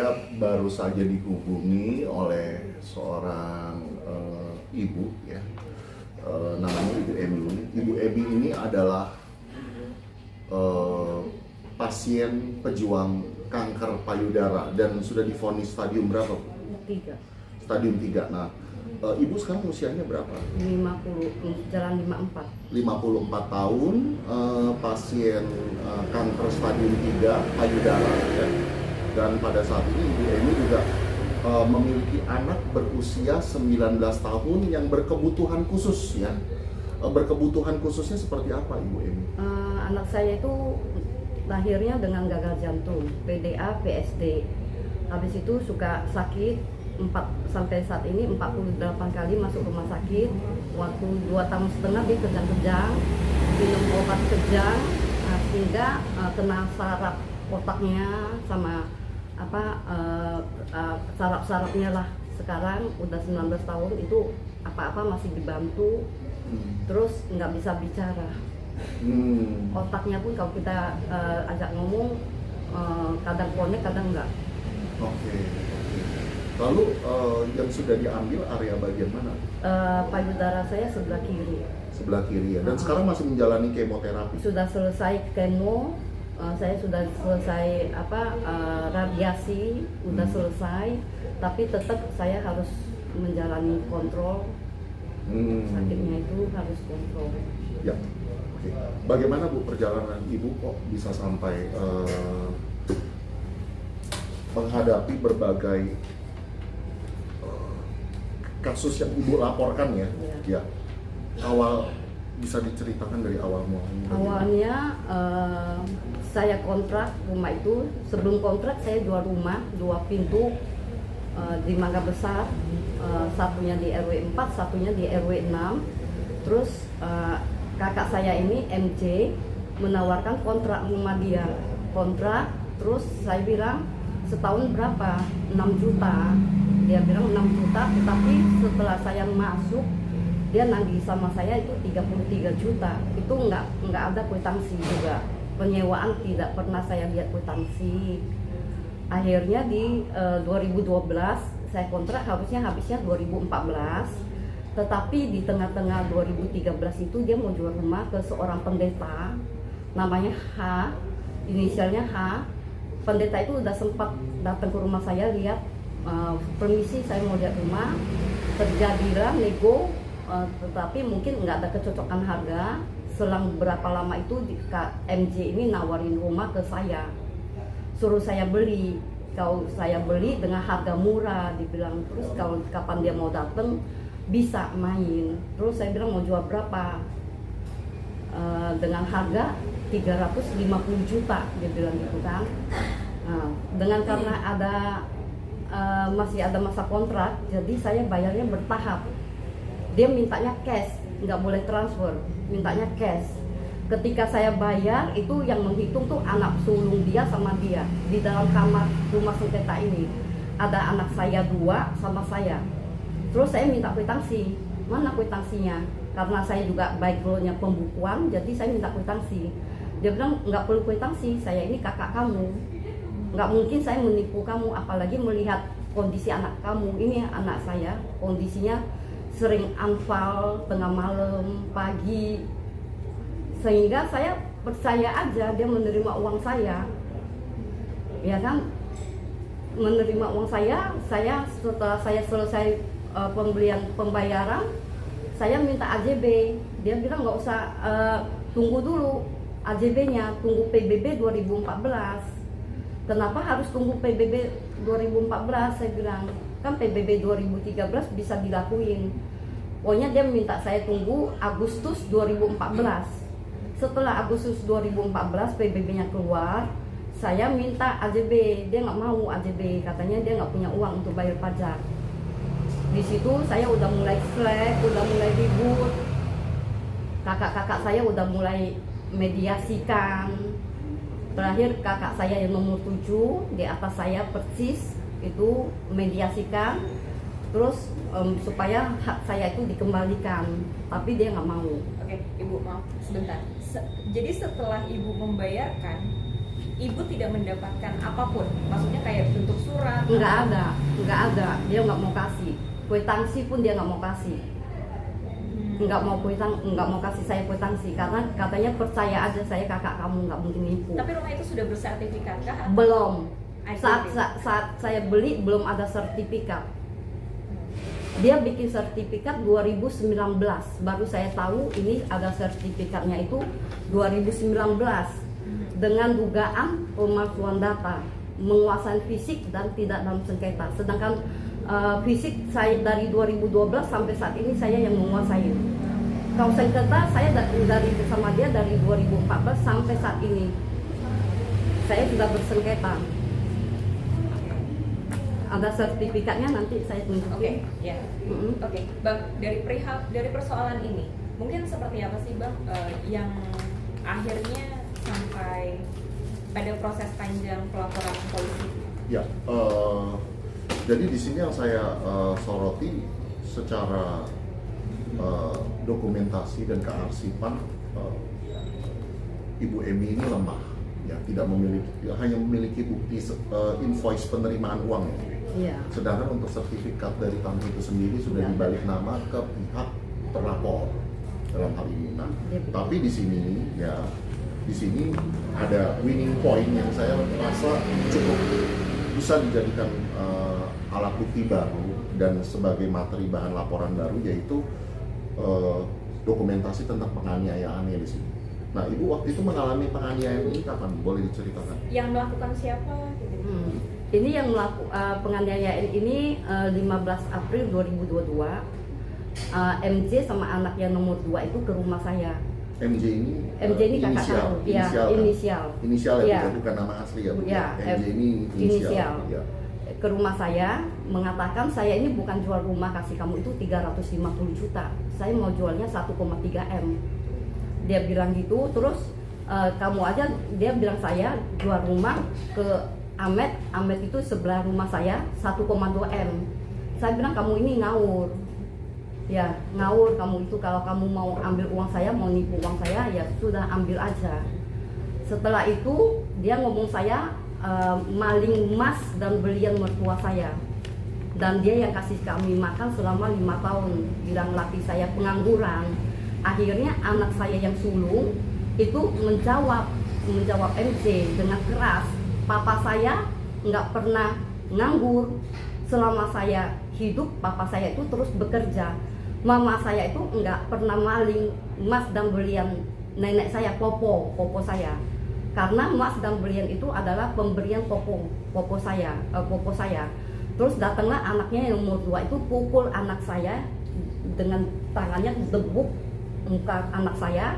saya baru saja dihubungi oleh seorang ibu ya, namanya Ibu Emi. Ibu Emi ini adalah pasien pejuang kanker payudara dan sudah divonis stadium berapa? 3. Stadium 3. Nah, ibu sekarang usianya berapa? 50, jalan 54. 54 tahun, pasien kanker stadium 3 payudara ya. Dan pada saat ini Ibu Emi juga memiliki anak berusia 19 tahun yang berkebutuhan khusus ya. Berkebutuhan khususnya seperti apa Ibu Emi? Anak saya itu lahirnya dengan gagal jantung, PDA, PSD. Habis itu suka sakit, sampai saat ini 48 kali masuk rumah sakit. Waktu 2,5 tahun dia kejang-kejang, minum obat kejang, sehingga kena saraf otaknya sama saraf-sarafnya lah. Sekarang udah 19 tahun itu apa-apa masih dibantu, terus nggak bisa bicara. Otaknya pun kalau kita ajak ngomong kadang connect, kadang enggak. Oke. Lalu yang sudah diambil area bagian mana? Payudara saya sebelah kiri. Sebelah kiri ya. Dan sekarang masih menjalani kemoterapi. Sudah selesai kemo, saya sudah selesai radiasi, sudah selesai, tapi tetap saya harus menjalani kontrol. Sakitnya itu harus kontrol. Ya. Oke. Bagaimana Bu perjalanan Ibu kok bisa sampai menghadapi berbagai kasus yang Ibu laporkan ya? Ya. Awal bisa diceritakan dari awal mulanya? Awalnya saya kontrak rumah itu. Sebelum kontrak saya jual rumah 2 pintu di Mangga Besar, satunya di RW 4, satunya di RW 6. Terus kakak saya ini MJ menawarkan kontrak rumah dia. Kontrak, terus saya bilang setahun berapa? 6 juta. Dia bilang 6 juta, tetapi setelah saya masuk dia nagih sama saya itu 33 juta. Itu nggak ada kwitansi juga. Penyewaan tidak pernah saya lihat kwitansi. Akhirnya di 2012 saya kontrak, habisnya 2014. Tetapi di tengah-tengah 2013 itu dia mau jual rumah ke seorang pendeta, namanya H, inisialnya H. Pendeta itu udah sempat datang ke rumah saya lihat, permisi saya mau lihat rumah. Terjadilah nego, tetapi mungkin nggak ada kecocokan harga. Selang berapa lama itu MJ ini nawarin rumah ke saya, suruh saya beli. Kalau saya beli dengan harga murah, dibilang. Terus kalau kapan dia mau datang bisa main. Terus saya bilang mau jual berapa, dengan harga 350 juta, dia bilang gitu kan. Nah, dengan karena masih ada masa kontrak, jadi saya bayarnya bertahap. Dia mintanya cash, nggak boleh transfer, mintanya cash. Ketika saya bayar, itu yang menghitung tuh anak sulung dia sama dia. Di dalam kamar rumah sengketa ini ada anak saya 2 sama saya. Terus saya minta kwitansi, mana kwitansinya? Karena saya juga backgroundnya pembukuan, jadi saya minta kwitansi. Dia bilang nggak perlu kwitansi, saya ini kakak kamu, nggak mungkin saya menipu kamu, apalagi melihat kondisi anak kamu. Ini anak saya kondisinya sering anfal tengah malam, pagi, sehingga saya percaya aja dia menerima uang saya, ya kan? Menerima uang saya setelah saya selesai pembayaran, saya minta AJB. Dia bilang nggak usah tunggu dulu AJB-nya, tunggu PBB 2014. Kenapa harus tunggu PBB 2014? Saya bilang, kan PBB 2013 bisa dilakuin. Pokoknya dia minta saya tunggu Agustus 2014. Setelah Agustus 2014 PBB-nya keluar, saya minta AJB. Dia nggak mau AJB, katanya dia nggak punya uang untuk bayar pajak. Di situ saya udah mulai slack, udah mulai ribut. Kakak-kakak saya udah mulai mediasikan. Terakhir kakak saya yang nomor 7 di atas saya persis itu mediasikan, terus supaya hak saya itu dikembalikan, tapi dia nggak mau. Oke, Ibu maaf sebentar. Jadi setelah Ibu membayarkan ibu tidak mendapatkan apapun, maksudnya kayak bentuk surat? Nggak ada, dia nggak mau kasih kwitansi pun, dia nggak mau kasih, nggak mau kasih saya kwitansi karena katanya percaya aja saya kakak kamu, nggak mungkin nipu. Tapi rumah itu sudah bersertifikat kah? Belum. ITP? Saat saya beli belum ada sertifikat. Dia bikin sertifikat 2019, baru saya tahu ini ada sertifikatnya itu 2019 dengan dugaan pemalsuan data, menguasai fisik dan tidak dalam sengketa. Sedangkan fisik saya dari 2012 sampai saat ini saya yang menguasai. Kalau sengketa saya dari bersama dia dari 2014 sampai saat ini saya sudah bersengketa. Ada sertifikatnya, nanti saya tunjukin. Oke, ya. Oke, Bang, dari persoalan ini, mungkin seperti apa sih Bang yang akhirnya sampai pada proses panjang pelaporan polisi? Ya, jadi di sini yang saya soroti secara dokumentasi dan kearsipan, Ibu Emi ini lemah, ya, tidak memiliki, hanya memiliki bukti invoice penerimaan uang, ya. Iya. Sedangkan untuk sertifikat dari tamu itu sendiri sudah Ya. dibalik nama ke pihak terlapor dalam hal ini. Nah, tapi di sini ya, di sini ada winning point yang saya rasa cukup bisa dijadikan alat bukti baru dan sebagai materi bahan laporan baru, yaitu dokumentasi tentang penganiayaannya di sini. Nah, Ibu waktu itu mengalami penganiayaan ini kapan? Boleh diceritakan? Yang melakukan siapa? Gitu. Ini yang penganiayaan ini 15 April 2022. MJ sama anak yang nomor 2 itu ke rumah saya. MJ ini kakak saya. Inisial ya, Ya. bukan nama asli ya, Bu. Ya, MJ ini inisial. Ya. Ke rumah saya mengatakan saya ini bukan jual rumah kasih kamu itu 350 juta. Saya mau jualnya 1,3 M. Dia bilang gitu, terus kamu aja, dia bilang saya jual rumah ke Amet itu sebelah rumah saya 1,2 M. Saya bilang kamu ini ngawur. Ya, ngawur kamu itu, kalau kamu mau ambil uang saya, mau nipu uang saya, ya sudah ambil aja. Setelah itu dia ngomong saya maling emas dan berlian mertua saya. Dan dia yang kasih kami makan selama 5 tahun. Bilang laki saya pengangguran. Akhirnya anak saya yang sulung itu menjawab MC dengan keras. Papa saya nggak pernah nganggur. Selama saya hidup, papa saya itu terus bekerja. Mama saya itu nggak pernah maling emas dan berlian nenek saya, popo saya. Karena emas dan berlian itu adalah pemberian popo saya. Terus datanglah anaknya yang nomor 2 itu pukul anak saya dengan tangannya, debuk muka anak saya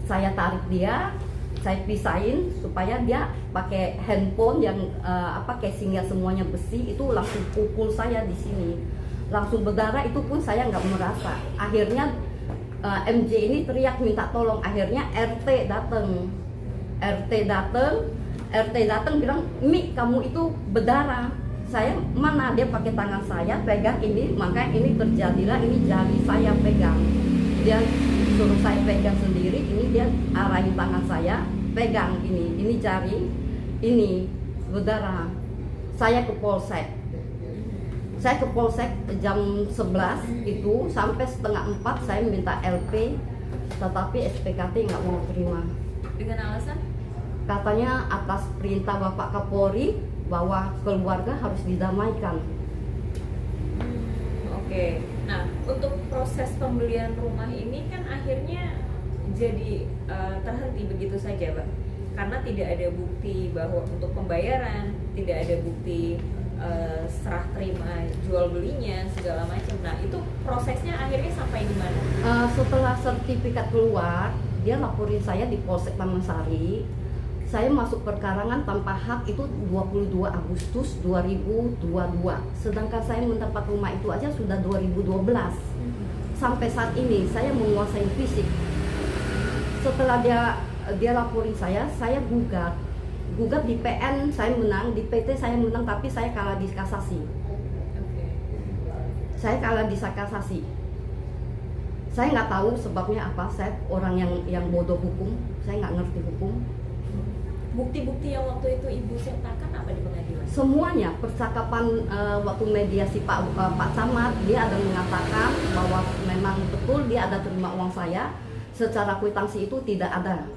tarik dia, saya pisahin supaya dia pakai handphone yang casingnya semuanya besi, itu langsung pukul saya di sini, langsung berdarah, itu pun saya nggak merasa. Akhirnya MJ ini teriak minta tolong, akhirnya RT datang bilang, Mi kamu itu berdarah. Saya mana, dia pakai tangan saya pegang ini, maka ini terjadilah, ini jari saya pegang, dia suruh saya pegang sendiri, ini dia arahin tangan saya pegang ini jari, ini berdarah. Saya ke polsek jam 11 itu, sampai setengah 4 saya minta LP, tetapi SPKT nggak mau terima. Dengan alasan? Katanya atas perintah Bapak Kapolri bahwa keluarga harus didamaikan. Oke. Nah, untuk proses pembelian rumah ini kan akhirnya jadi terhenti begitu saja, Pak. Karena tidak ada bukti bahwa untuk pembayaran, tidak ada bukti serah terima jual belinya segala macam. Nah, itu prosesnya akhirnya sampai di mana? Setelah sertifikat keluar, dia laporin saya di Polsek Taman Sari. Saya masuk perkarangan tanpa hak itu 22 Agustus 2022. Sedangkan saya mendapat rumah itu aja sudah 2012. Sampai saat ini saya menguasai fisik. Setelah dia laporin saya gugat di PN, saya menang, di PT saya menang, tapi saya kalah di kasasi. Saya kalah di kasasi. Saya nggak tahu sebabnya apa. Saya orang yang bodoh hukum, saya nggak ngerti hukum. Bukti-bukti yang waktu itu ibu sertakan apa di pengadilan? Semuanya percakapan waktu mediasi Pak Camat, dia ada mengatakan bahwa memang betul dia ada terima uang saya. Secara kwitansi itu tidak ada.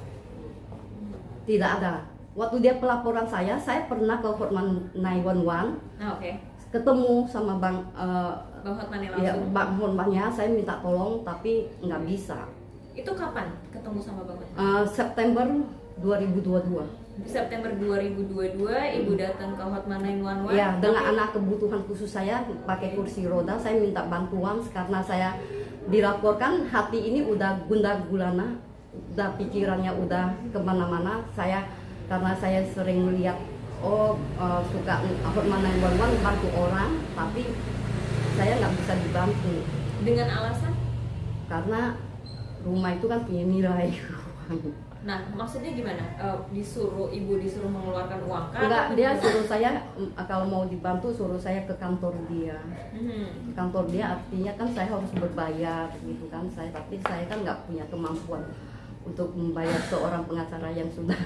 Tidak ada. Waktu dia pelaporan saya pernah ke Hotman 911, Oke. ketemu sama Bang Bang Hotman ya, langsung. Bang Hotmannya, saya minta tolong tapi nggak bisa. Itu kapan ketemu sama Bang Hotman? September 2022. September 2022 ibu datang ke Hotman 911. Ya, dengan anak kebutuhan khusus saya pakai kursi roda, saya minta bantuan karena saya dilaporkan hati ini udah gundah gulana, udah pikirannya udah kemana-mana. Karena saya sering melihat suka Hotman 911 bantu orang, tapi saya nggak bisa dibantu Dengan alasan? karena rumah itu kan punya nilai. Nah, maksudnya gimana? Ibu disuruh mengeluarkan uang kah? Enggak, Atau dia gimana? suruh saya kalau mau dibantu suruh saya ke kantor dia. Kantor dia artinya kan saya harus berbayar gitu kan, tapi saya kan nggak punya kemampuan untuk membayar seorang pengacara yang sudah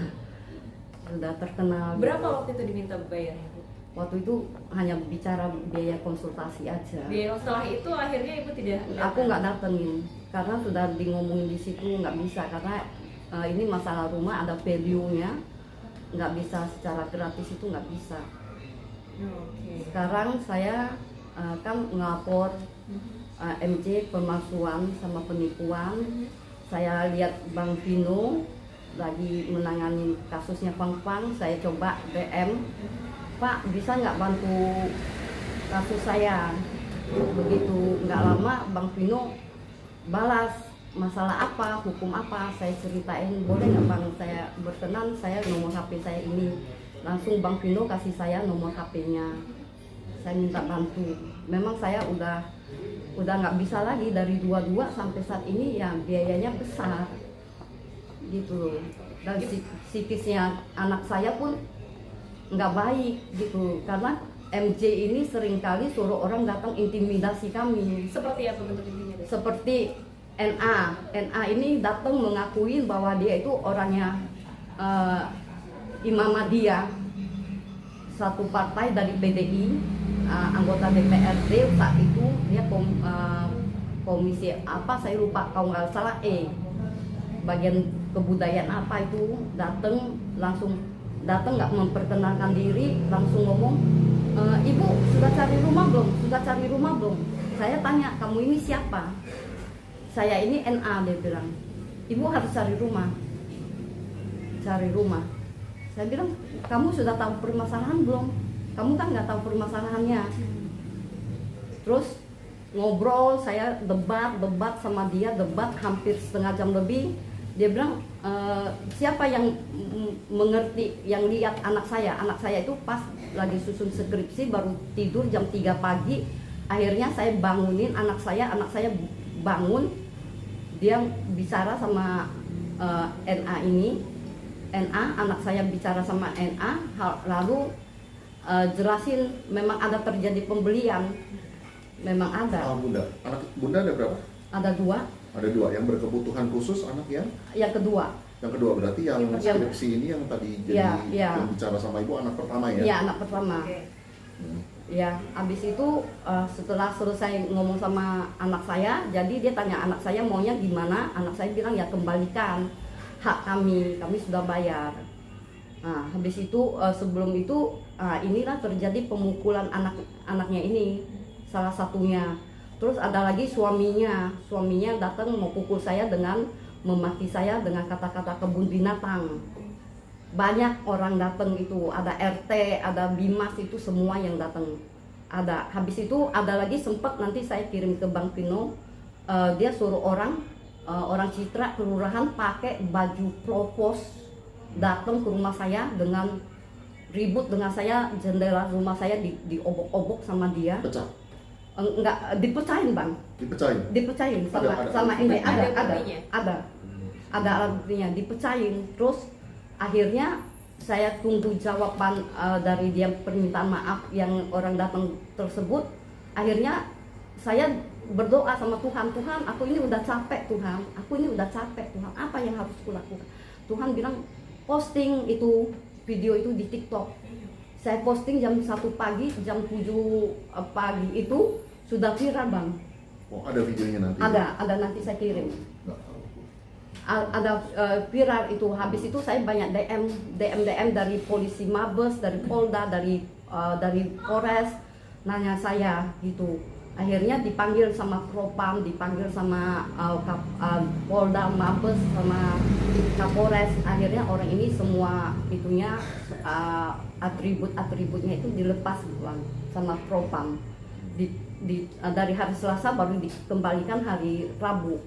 terkenal. Berapa waktu itu diminta bayarnya, Bu? Waktu itu hanya bicara biaya konsultasi aja. Setelah itu akhirnya ibu tidak Aku nggak datengin karena sudah ngomongin di situ nggak bisa karena ini masalah rumah ada value-nya, nggak bisa secara gratis itu nggak bisa. Oke. Sekarang saya kan ngelapor MC pemalsuan sama penipuan. Saya lihat Bang Vino lagi menangani kasusnya Pang-Pang, saya coba DM, Pak bisa nggak bantu kasus saya? Begitu nggak lama Bang Vino balas, masalah apa, hukum apa, saya ceritain, boleh nggak Bang saya berkenan, saya nomor HP saya ini. Langsung Bang Vino kasih saya nomor HP-nya, saya minta bantu. Memang saya udah nggak bisa lagi, dari 22 sampai saat ini ya biayanya besar gitu loh. Dan psikisnya anak saya pun nggak baik gitu, karena MJ ini seringkali suruh orang datang intimidasi kami. Seperti apa bentuk intinya? Seperti NA ini datang mengakui bahwa dia itu orangnya Imam Mahdia, satu partai dari PDI, anggota DPRD saat itu. Dia komisi apa saya lupa, kalau nggak salah bagian kebudayaan apa itu, langsung datang nggak memperkenalkan diri, langsung ngomong, Ibu sudah cari rumah belum? Saya tanya, kamu ini siapa? Saya ini NA, dia bilang. Ibu harus cari rumah. Saya bilang, kamu sudah tahu permasalahan belum? Kamu kan nggak tahu permasalahannya. Terus ngobrol, saya debat sama dia, hampir setengah jam lebih. Dia bilang, siapa yang mengerti, yang lihat anak saya itu pas lagi susun skripsi, baru tidur jam 3 pagi. Akhirnya saya bangunin anak saya bangun, dia bicara sama NA ini. Anak saya bicara sama NA, lalu jelasin memang ada terjadi pembelian, memang ada. Bunda, anak Bunda ada berapa? Ada dua. Ada dua, yang berkebutuhan khusus, anak yang kedua. Yang kedua berarti yang skripsi ini yang tadi jadi yang bicara sama ibu anak pertama ya? Iya, anak pertama. Oke. Ya, habis itu setelah selesai ngomong sama anak saya, jadi dia tanya anak saya maunya gimana. Anak saya bilang ya kembalikan hak kami sudah bayar. Nah, habis itu sebelum itu inilah terjadi pemukulan anaknya ini, salah satunya. Terus ada lagi suaminya datang mau pukul saya dengan memaki saya dengan kata-kata kebun binatang. Banyak orang datang itu, ada RT, ada Bimas, itu semua yang datang. Ada. Habis itu ada lagi sempat nanti saya kirim ke Bang Pino, dia suruh orang Citra kelurahan pakai baju propos datang ke rumah saya dengan ribut dengan saya, jendela rumah saya diobok-obok sama dia. Pecah? Enggak, dipecahin Bang. Dipecahin sama ini ada alat buktinya, dipecahin. Terus akhirnya saya tunggu jawaban dari dia, permintaan maaf yang orang datang tersebut. Akhirnya saya berdoa sama Tuhan, aku ini udah capek Tuhan, apa yang harus kulakukan? Tuhan bilang posting itu video itu di TikTok. Saya posting jam 1 pagi, jam 7 pagi itu sudah viral bang. Oh, ada videonya nanti? Ada nanti saya kirim. Nggak tahu. Ada viral itu. Habis itu saya banyak DM dari polisi Mabes, dari Polda, dari Polres nanya saya gitu. Akhirnya dipanggil sama Propam, dipanggil sama Polda, Mabes, sama Kapolres. Akhirnya orang ini semua itunya atributnya itu dilepas bang sama Propam. Dari hari Selasa baru dikembalikan hari Rabu.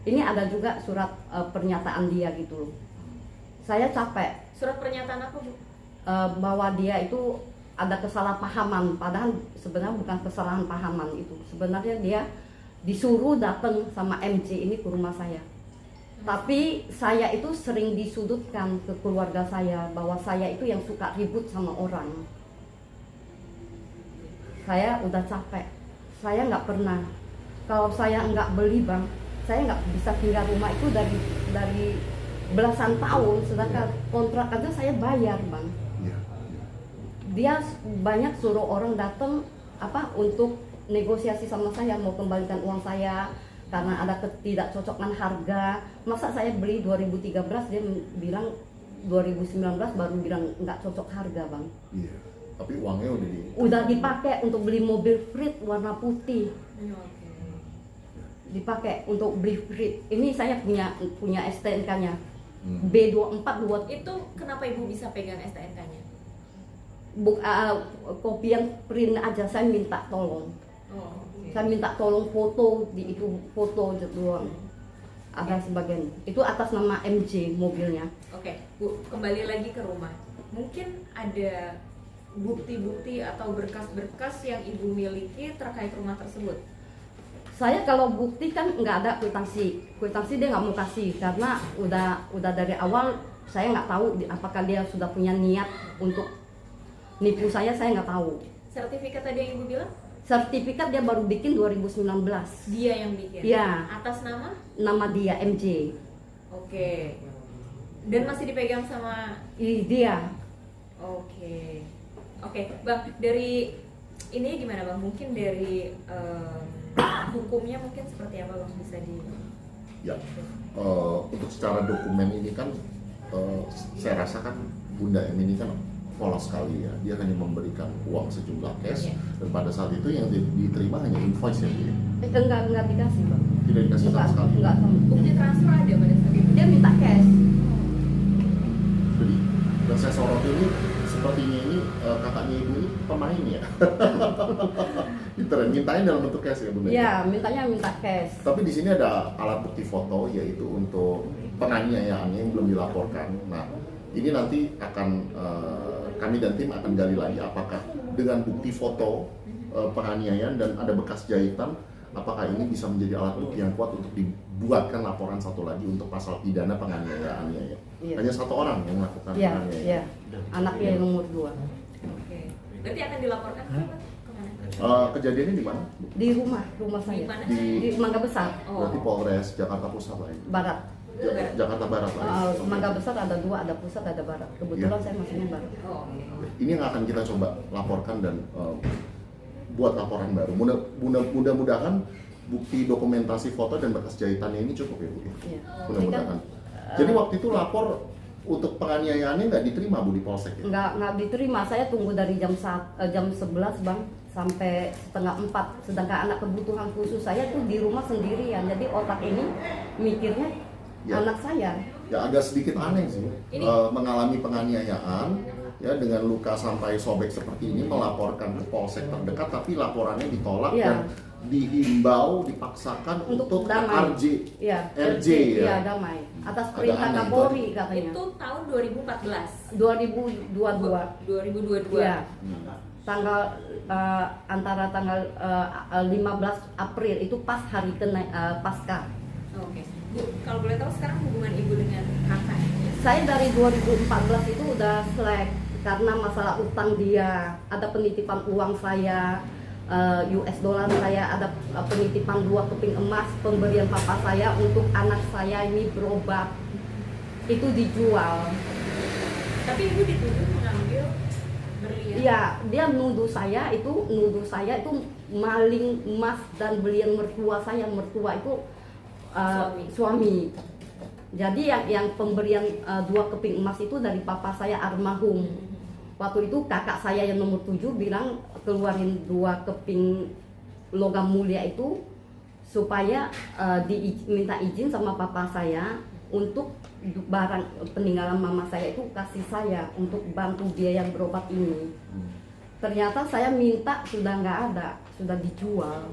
Ini ada juga surat pernyataan dia gitu loh. Saya capek. Surat pernyataan apa Bu? Bahwa dia itu ada kesalahpahaman, padahal sebenarnya bukan kesalahan pahaman itu. Sebenarnya dia disuruh datang sama MC ini ke rumah saya. Tapi saya itu sering disudutkan ke keluarga saya bahwa saya itu yang suka ribut sama orang. Saya udah capek. Saya nggak pernah. Kalau saya nggak beli bang, saya nggak bisa tinggal rumah itu dari belasan tahun. Sedangkan kontrak aja saya bayar bang. Dia banyak suruh orang datang untuk negosiasi sama saya, mau kembalikan uang saya karena ada ketidakcocokan harga. Masa saya beli 2013 dia bilang 2019 baru bilang nggak cocok harga bang. Iya. Tapi uangnya udah dipakai untuk beli mobil Freed warna putih. Dipakai untuk beli Freed. Ini saya punya STNK-nya. B24 Itu kenapa Ibu bisa pegang STNK-nya? Kopi yang print aja saya minta tolong. Saya minta tolong foto di itu foto doang. Ada sebagian. Itu atas nama MJ mobilnya. Oke, Bu, kembali lagi ke rumah. Mungkin ada bukti-bukti atau berkas-berkas yang Ibu miliki terkait rumah tersebut? Saya kalau bukti kan nggak ada kwitansi dia nggak mau kasih karena udah dari awal saya nggak tahu apakah dia sudah punya niat untuk nipu saya nggak tahu. Sertifikat tadi yang Ibu bilang? Sertifikat dia baru bikin 2019. Dia yang bikin? Iya. Atas nama? Nama dia MJ. Oke. Dan masih dipegang sama? Dia. Oke, Bang, dari ini gimana Bang? Mungkin dari hukumnya mungkin seperti apa Bang bisa di? Ya, untuk secara dokumen ini kan saya rasa kan Bunda M ini kan polos sekali ya. Dia hanya memberikan uang sejumlah cash dan pada saat itu yang diterima hanya invoice ya. Enggak dikasih bang. Tidak dikasih sama sekali. Enggak sama. Bukti transfer ada pada saat itu? Dia minta cash. Jadi yang saya sorot ini sepertinya ini kakaknya ibu ini pemain ya. Pinter, mintain dalam bentuk cash ya Bunda? Iya, minta cash. Tapi di sini ada alat bukti foto yaitu untuk penganiayaannya yang belum dilaporkan. Nah, ini nanti akan kami dan tim akan gali lagi apakah dengan bukti foto penganiayaan dan ada bekas jahitan, apakah ini bisa menjadi alat bukti yang kuat untuk dibuatkan laporan satu lagi untuk pasal pidana penganiayaannya ya. Iya. Hanya satu orang yang melakukan Iya, penganiayaan. iya. Anaknya yang nomor 2. Oke. Berarti akan dilaporkan kemana? Kejadiannya di mana? Di rumah saya. Di mana? Di Mangga Besar, Berarti Polres Jakarta Pusat lah ya. Barat. Jakarta Barat lah ya. Mangga Besar ada 2, ada pusat, ada barat. Kebetulan saya masuknya barat. Ini yang akan kita coba laporkan dan buat laporan baru. Mudah-mudahan bukti dokumentasi foto dan bekas jahitannya ini cukup ya Bu. Iya. Mudah-mudahan. Jadi waktu itu lapor untuk penganiayaannya nggak diterima Bu di Polsek ya? Nggak diterima. Saya tunggu dari jam 11 bang sampai setengah 4. Sedangkan anak kebutuhan khusus saya tuh di rumah sendirian. Jadi otak ini mikirnya anak saya. Ya agak sedikit aneh sih. Mengalami penganiayaan ya dengan luka sampai sobek seperti ini melaporkan ke Polsek terdekat tapi laporannya ditolak dan dihimbau dipaksakan untuk damai. RJ Iya, RJ ya. Iya, damai. Atas perintah Kapolri katanya. Itu tahun 2014. 2022. 2022. Iya. Tanggal antara tanggal 15 April itu pas hari Pasca. Oke. Bu, kalau boleh tahu sekarang hubungan Ibu dengan kakak? Saya dari 2014 itu udah selek karena masalah utang dia, ada penitipan uang saya, US dollar saya, ada penitipan 2 keping emas pemberian papa saya untuk anak saya ini berobat, itu dijual. Tapi ibu dituduh mengambil berlian. Iya, dia nuduh saya itu maling emas dan berlian mertua saya. Mertua itu suami. Jadi yang pemberian 2 keping emas itu dari papa saya almarhum. Waktu itu kakak saya yang nomor 7 bilang keluarin 2 keping logam mulia itu supaya minta izin sama papa saya untuk barang peninggalan mama saya itu kasih saya untuk bantu biaya berobat ini. Ternyata saya minta sudah nggak ada, sudah dijual.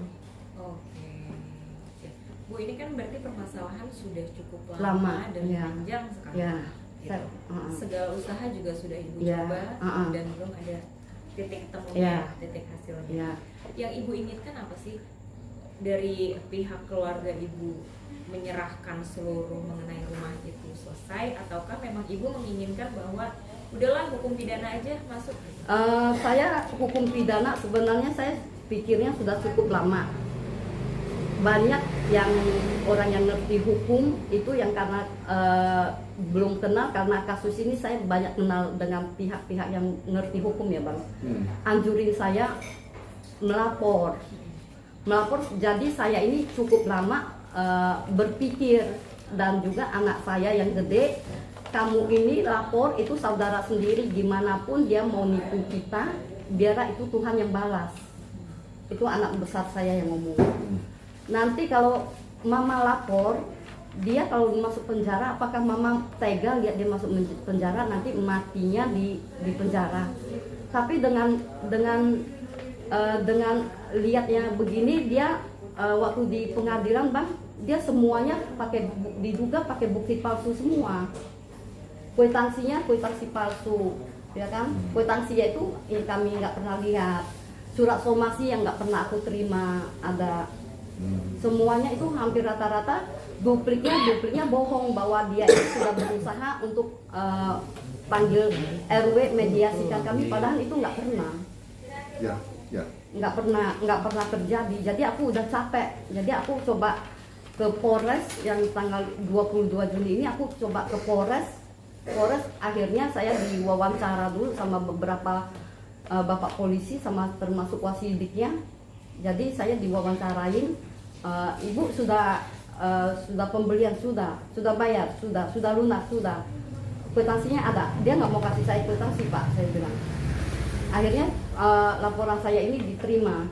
Oke. Bu, ini kan berarti permasalahan sudah cukup Lama, dan ya. panjang sekali. Ya, Gitu. Segala usaha juga sudah ibu Ya, coba dan belum ada titik temunya, Ya. titik hasilnya. Ya. Yang ibu inginkan apa sih dari pihak keluarga ibu, menyerahkan seluruh mengenai rumah itu selesai, ataukah memang ibu menginginkan bahwa udahlah hukum pidana aja masuk? Saya hukum pidana sebenarnya saya pikirnya sudah cukup lama. Banyak yang orang yang ngerti hukum itu yang karena belum kenal, karena kasus ini saya banyak kenal dengan pihak-pihak yang ngerti hukum ya Bang. Anjurin saya melapor. Jadi saya ini cukup lama berpikir, dan juga anak saya yang gede, kamu ini lapor itu saudara sendiri, gimana pun dia mau nipu kita, biar itu Tuhan yang balas. Itu anak besar saya yang ngomong. Nanti kalau mama lapor, dia kalau masuk penjara, apakah mama tega lihat dia masuk penjara, nanti matinya di penjara. Tapi dengan lihatnya begini, dia waktu di pengadilan Bang, dia semuanya diduga pakai bukti palsu semua. Kwitansi palsu, ya kan? Kwitansinya itu kami nggak pernah lihat. Surat somasi yang nggak pernah aku terima ada. Semuanya itu hampir rata-rata dupliknya bohong, bahwa dia itu sudah berusaha untuk panggil RW mediasikan kami, padahal itu nggak pernah. Ya. Nggak pernah terjadi. Jadi aku udah capek. Jadi aku coba ke Polres yang tanggal 22 Juni ini, aku coba ke Polres. Akhirnya saya diwawancara dulu sama beberapa bapak polisi, sama termasuk wasidiknya. Jadi saya diwawancarain, ibu sudah pembelian, sudah bayar, sudah lunas, sudah kwitansinya ada. Dia nggak mau kasih saya kwitansi Pak, saya bilang. Akhirnya laporan saya ini diterima.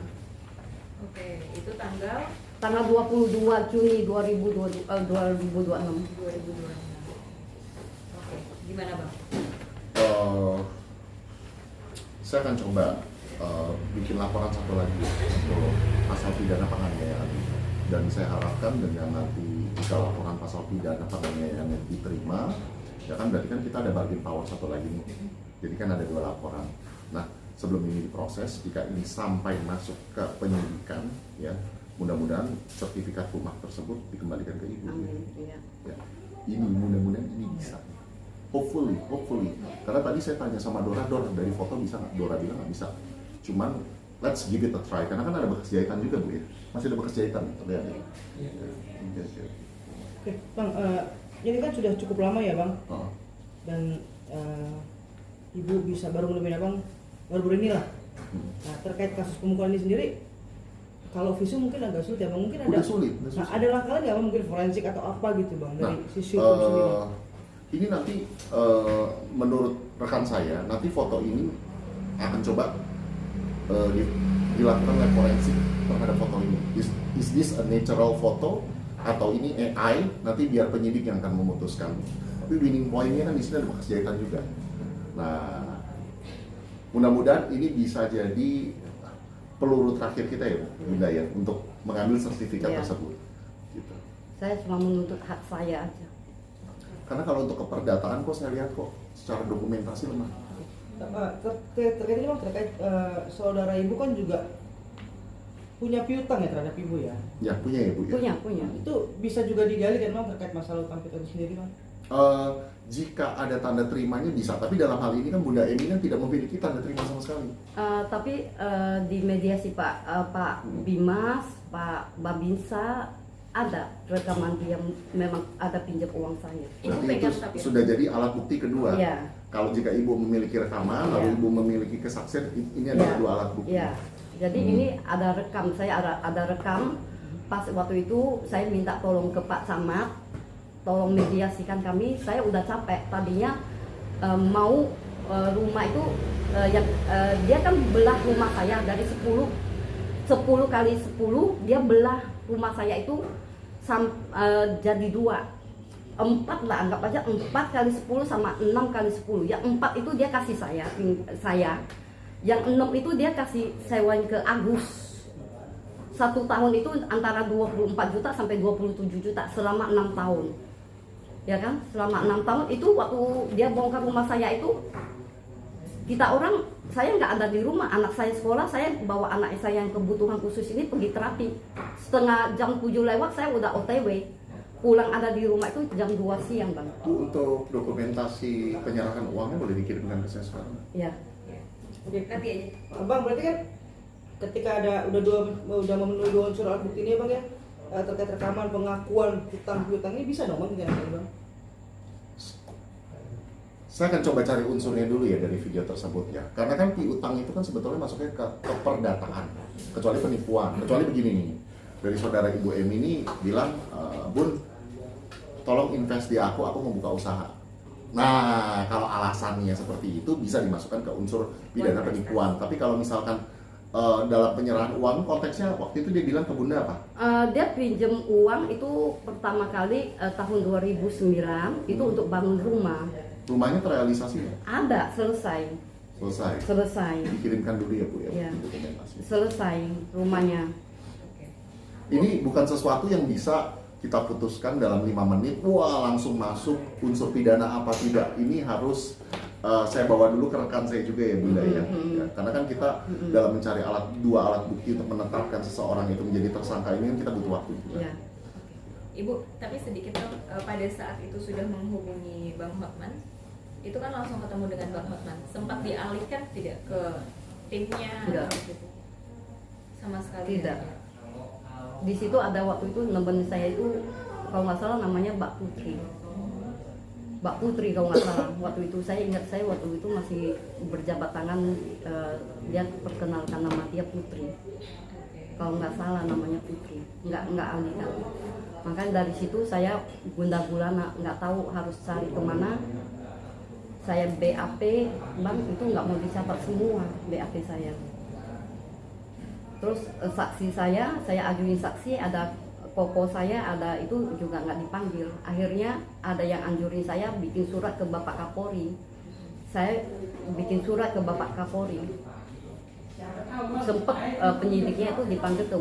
Oke, itu tanggal 22 Juni 2026. 2026. Oke, gimana Bang? Saya akan coba bikin laporan satu lagi untuk pasal pidana penganiayaan, dan saya harapkan dengan nanti jika laporan pasal pidana penganiayaan yang diterima, ya kan berarti kan kita ada bargain power satu lagi nih. Jadi kan ada 2 laporan. Nah, sebelum ini diproses, jika ini sampai masuk ke penyidikan, ya mudah-mudahan sertifikat rumah tersebut dikembalikan ke ibu. Amin. Iya. Ya, ini mudah-mudahan ini bisa. Hopefully. Karena tadi saya tanya sama Dora dari foto bisa nggak? Dora bilang nggak bisa. Cuman let's give it a try, karena kan ada bekas jahitan juga Bu ya. Masih ada bekas jahitan, terlihat ya. Oke, Bang, ini kan sudah cukup lama ya Bang, dan Ibu bisa baru menemukan Abang baru ini lah. Nah, terkait kasus pemukulan ini sendiri, kalau visum mungkin agak sulit ya Bang, mungkin ada Udah sulit. Nah, ada langkah lagi nggak Bang, mungkin forensik atau apa gitu Bang, dari sisi hukum Nah, sendiri? ini nanti menurut rekan saya, nanti foto ini akan coba dilakukan lab forensik terhadap foto ini. Is this a natural photo atau ini AI? Nanti biar penyidik yang akan memutuskan. Tapi winning point-nya kan di sini ada bekas jahitan juga. Nah, mudah-mudahan ini bisa jadi peluru terakhir kita ya, Bunda ya, untuk mengambil sertifikat Iya. tersebut. Gitu. Saya cuma menuntut hak saya aja. Karena kalau untuk keperdataan kok saya lihat kok secara dokumentasi lemah. Terkait ini Bang, terkait saudara Ibu kan juga punya piutang ya terhadap Ibu ya? Ya punya ya Bu ya. Punya. Itu bisa juga digali kan Bang, terkait masalah utang piutang sendiri Bang? Jika ada tanda terimanya bisa, tapi dalam hal ini kan Bunda Emi kan tidak memiliki tanda terima sama sekali. Tapi di mediasi Pak Bimas, Pak Babinsa, ada rekaman dia memang ada pinjam uang saya. Ibu Berarti pegang itu tapi sudah jadi alat bukti kedua. Iya. Kalau jika ibu memiliki rekaman, lalu Iya. ibu memiliki kesaksian, ini adalah Iya. dua alat bukti. Iya. Jadi ini ada rekam, saya ada rekam pas waktu itu saya minta tolong ke Pak Camat, tolong mediasikan kami. Saya udah capek tadinya mau rumah itu dia kan belah rumah saya dari 10 kali 10 dia belah rumah saya itu jadi 2. 4 lah, anggap aja 4 kali 10 sama 6 kali 10. Yang 4 itu dia kasih saya. Yang 6 itu dia kasih sewain ke Agus. 1 tahun itu antara 24 juta sampai 27 juta selama 6 tahun. Ya kan? Selama 6 tahun itu waktu dia bongkar rumah saya itu, saya nggak ada di rumah, anak saya sekolah, saya bawa anak saya yang kebutuhan khusus ini pergi terapi. Setengah jam 7 lewat saya udah OTW. Pulang ada di rumah itu jam 2 siang, Bang. Bu, untuk dokumentasi penyerahan uangnya boleh dikirimkan ke saya sekarang? Ya. Oke. Nanti aja. Bang, berarti kan ketika udah memenuhi 2 unsur alat bukti ini Bang ya, terkait rekaman pengakuan hutang piutang ini bisa dong Bang dijalankan Bang? Saya akan coba cari unsurnya dulu ya dari video tersebut ya. Karena kan piutang itu kan sebetulnya masuknya ke perdataan, kecuali penipuan. Kecuali begini nih, dari saudara Ibu Emi ini bilang, Bun, tolong invest di aku mau buka usaha. Nah, kalau alasannya seperti itu bisa dimasukkan ke unsur pidana penipuan. Tapi kalau misalkan dalam penyerahan uang, konteksnya waktu itu dia bilang ke Bunda apa? Dia pinjam uang itu pertama kali tahun 2009 itu untuk bangun rumah. Rumahnya terrealisasi ya? Ada, selesai. Dikirimkan dulu ya Bu ya, Iya. dokumentasi. Selesai rumahnya. Ini bukan sesuatu yang bisa kita putuskan dalam 5 menit, wah langsung masuk unsur pidana apa tidak. Ini harus saya bawa dulu ke rekan saya juga ya Bunda ya. Ya, karena kan kita dalam mencari dua alat bukti untuk menetapkan seseorang itu menjadi tersangka ini kan kita butuh waktu juga. Ya. Ibu, tapi sedikit dong, pada saat itu sudah menghubungi Bang Hotman, itu kan langsung ketemu dengan Bang Hotman. Sempat dialihkan tidak ke timnya? Tidak. Gitu? Sama sekali Tidak. Di situ ada waktu itu nemenin saya itu kalau nggak salah namanya Mbak Putri. Mbak Putri kalau nggak salah. Waktu itu saya ingat saya waktu itu masih berjabat tangan, dia perkenalkan nama dia Putri. Kalau nggak salah namanya Putri. Nggak alihkan. Makanya dari situ saya gundah gulana, nggak tahu harus cari kemana. Saya BAP, Bang itu nggak mau dicatat semua BAP saya. Terus saksi saya ajuin saksi, ada koko saya, ada itu juga nggak dipanggil. Akhirnya ada yang anjurin saya bikin surat ke Bapak Kapolri. Saya bikin surat ke Bapak Kapolri. Sempet penyidiknya itu dipanggil ke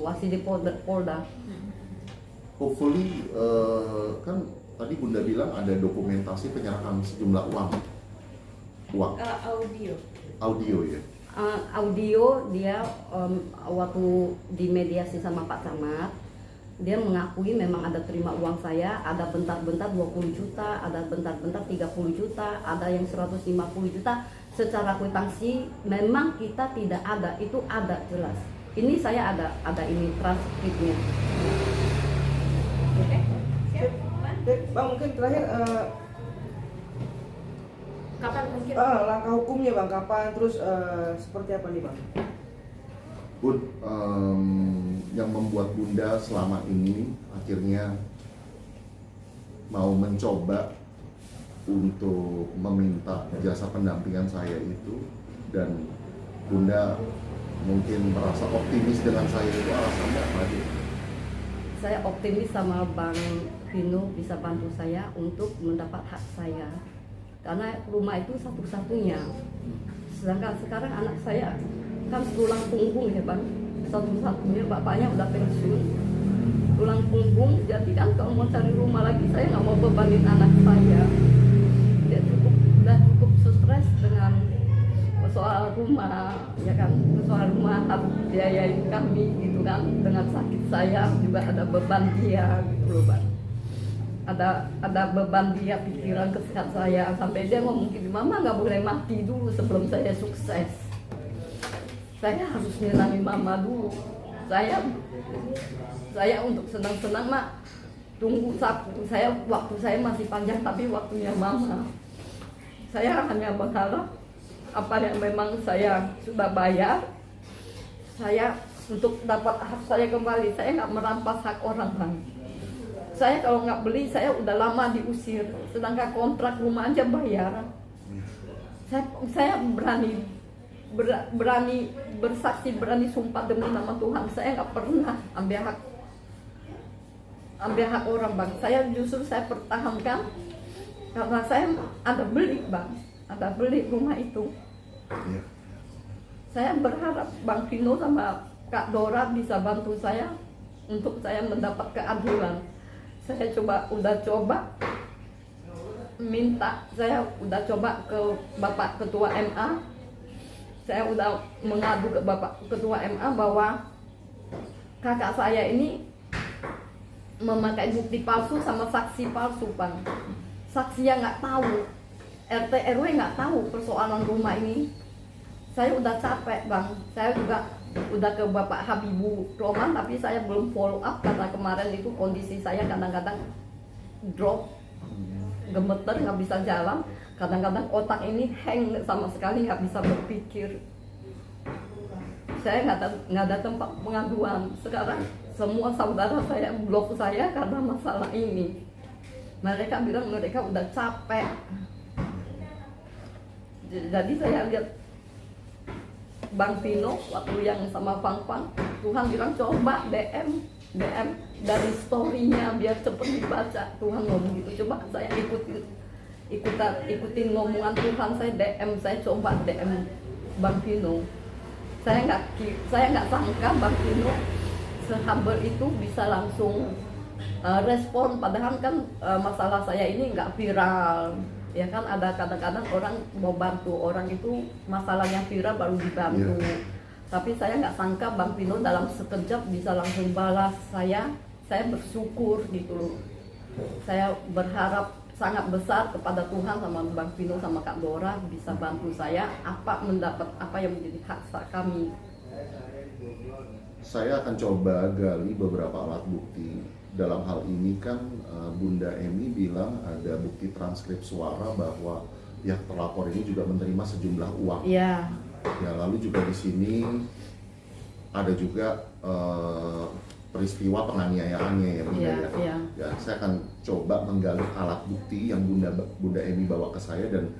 Wasidik Polda. Hopefully kan tadi Bunda bilang ada dokumentasi penyerahan sejumlah uang. Audio ya. Audio dia waktu dimediasi sama Pak Camat, dia mengakui memang ada terima uang saya, ada bentar-bentar 20 juta, ada bentar-bentar 30 juta, ada yang 150 juta. Secara kwitansi memang kita tidak ada, itu ada jelas. Ini saya ada ini transkripnya. Oke, siap. Oke, Bang mungkin terakhir Kapan mungkin? langkah hukumnya Bang, kapan terus seperti apa nih Bang? Bun, yang membuat Bunda selama ini akhirnya mau mencoba untuk meminta jasa pendampingan saya itu, dan Bunda mungkin merasa optimis dengan saya itu alasannya apa aja? Saya optimis sama Bang Vino bisa bantu saya untuk mendapat hak saya. Karena rumah itu satu-satunya. Sedangkan sekarang anak saya kan tulang punggung ya Bang, satu-satunya, bapaknya udah pensiun, tulang punggung. Jadi kan kalau mau cari rumah lagi saya nggak mau bebanin anak saya. Dia udah cukup stres dengan soal rumah, ya kan, soal rumah harus biayain kami gitu kan. Dengan sakit saya juga ada beban dia gitu loh Bang. Ada beban dia, pikiran, kesehatan saya, sampai dia ngomong gini, Mama nggak boleh mati dulu sebelum saya sukses. Saya harus nyenangin Mama dulu. Saya untuk senang-senang Mak tunggu waktu saya masih panjang tapi waktunya mama. Saya hanya berharap apa yang memang saya sudah bayar, saya untuk dapat hak saya kembali. Saya nggak merampas hak orang, Bang. Saya kalau nggak beli, saya udah lama diusir. Sedangkan kontrak rumah aja bayar. Saya berani bersaksi, berani sumpah demi nama Tuhan. Saya nggak pernah ambil hak orang, Bang. Saya justru saya pertahankan karena saya ada beli, Bang. Ada beli rumah itu. Iya. Saya berharap Bang Vino sama Kak Dora bisa bantu saya untuk saya mendapat keadilan. Saya udah coba minta, saya udah coba ke Bapak Ketua MA. Saya udah mengadu ke Bapak Ketua MA bahwa kakak saya ini memakai bukti palsu sama saksi palsu, Bang. Saksi yang nggak tahu, RT RW nggak tahu persoalan rumah ini. Saya udah capek, Bang. Saya juga udah ke Bapak Habibur Rahman, tapi saya belum follow up karena kemarin itu kondisi saya kadang-kadang drop, gemeter, nggak bisa jalan. Kadang-kadang otak ini hang sama sekali, nggak bisa berpikir. Saya nggak ada tempat pengaduan. Sekarang semua saudara saya blok saya karena masalah ini. Mereka bilang mereka udah capek. Jadi saya lihat Bang Vino waktu yang sama Pang Tuhan bilang coba DM dari story-nya biar cepet dibaca. Tuhan ngomong gitu. Coba saya ikutin ngomongan Tuhan. Saya coba DM Bang Vino. Saya nggak sangka Bang Vino sehambar itu bisa langsung respon. Padahal kan masalah saya ini nggak viral. Ya kan ada kadang-kadang orang mau bantu orang itu masalahnya viral baru dibantu. Tapi saya nggak sangka Bang Vino dalam sekejap bisa langsung balas saya bersyukur gitu loh. Saya berharap sangat besar kepada Tuhan sama Bang Vino sama Kak Dora bisa bantu saya mendapat apa yang menjadi hak kami. Saya akan coba gali beberapa alat bukti. Dalam hal ini kan Bunda Emi bilang ada bukti transkrip suara bahwa pihak terlapor ini juga menerima sejumlah uang. Iya. Ya, lalu juga di sini ada juga peristiwa penganiayaannya ya, Bunda Iya, ya. iya. Ya, saya akan coba menggali alat bukti yang Bunda Emi bawa ke saya dan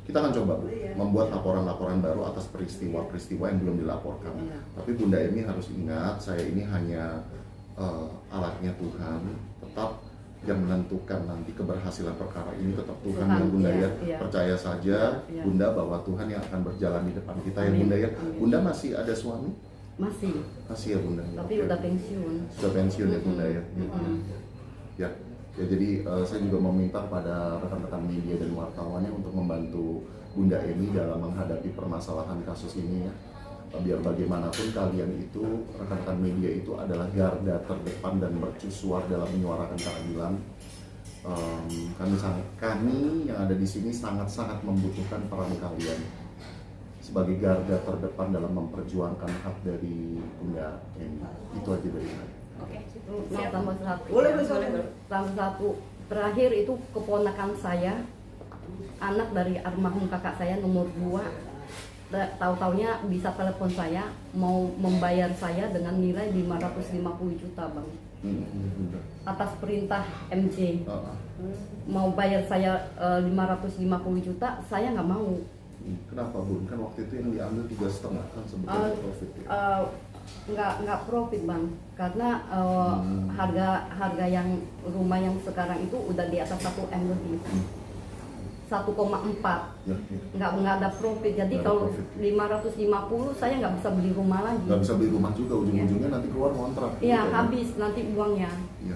kita akan coba membuat laporan-laporan baru atas peristiwa-peristiwa yang belum dilaporkan. Iya. Tapi Bunda Emi harus ingat, saya ini hanya alatnya Tuhan, tetap yang menentukan nanti keberhasilan perkara ini tetap Tuhan ya Bunda ya. Iya. Percaya saja Iya. Bunda bahwa Tuhan yang akan berjalan di depan kita ya Amin. Bunda ya. Amin. Bunda masih ada suami? Masih, Masih ya Bunda. tapi Oke. udah pensiun. Sudah pensiun ya Bunda ya. Ya, jadi saya juga meminta pada rekan-rekan media dan wartawannya untuk membantu Bunda Emi dalam menghadapi permasalahan kasus ini ya. Biar bagaimanapun kalian itu, rekan-rekan media itu adalah garda terdepan dan mercusuar dalam menyuarakan keadilan. Kami yang ada di sini sangat-sangat membutuhkan peran kalian sebagai garda terdepan dalam memperjuangkan hak dari Bunda Emi. Itu aja dari saya. Oke, Nah, tambah satu. Boleh. Tambah satu. Terakhir itu keponakan saya, anak dari almarhum kakak saya nomor 2. Tahu-taunya bisa telepon saya mau membayar saya dengan nilai 550 juta, Bang. Atas perintah MJ. Mau bayar saya 550 juta, saya nggak mau. Kenapa Bun? Kan waktu itu yang diambil 3,5 kan sebetulnya profit ya? Nggak profit, Bang, karena harga yang rumah yang sekarang itu udah di atas 1 M lebih. 1,4 Ya. nggak ada profit. Jadi Nggak ada kalau profit. 550 saya nggak bisa beli rumah lagi. Nggak bisa beli rumah juga, ujung-ujungnya nanti keluar kontrak. Iya, habis nanti uangnya. Iya.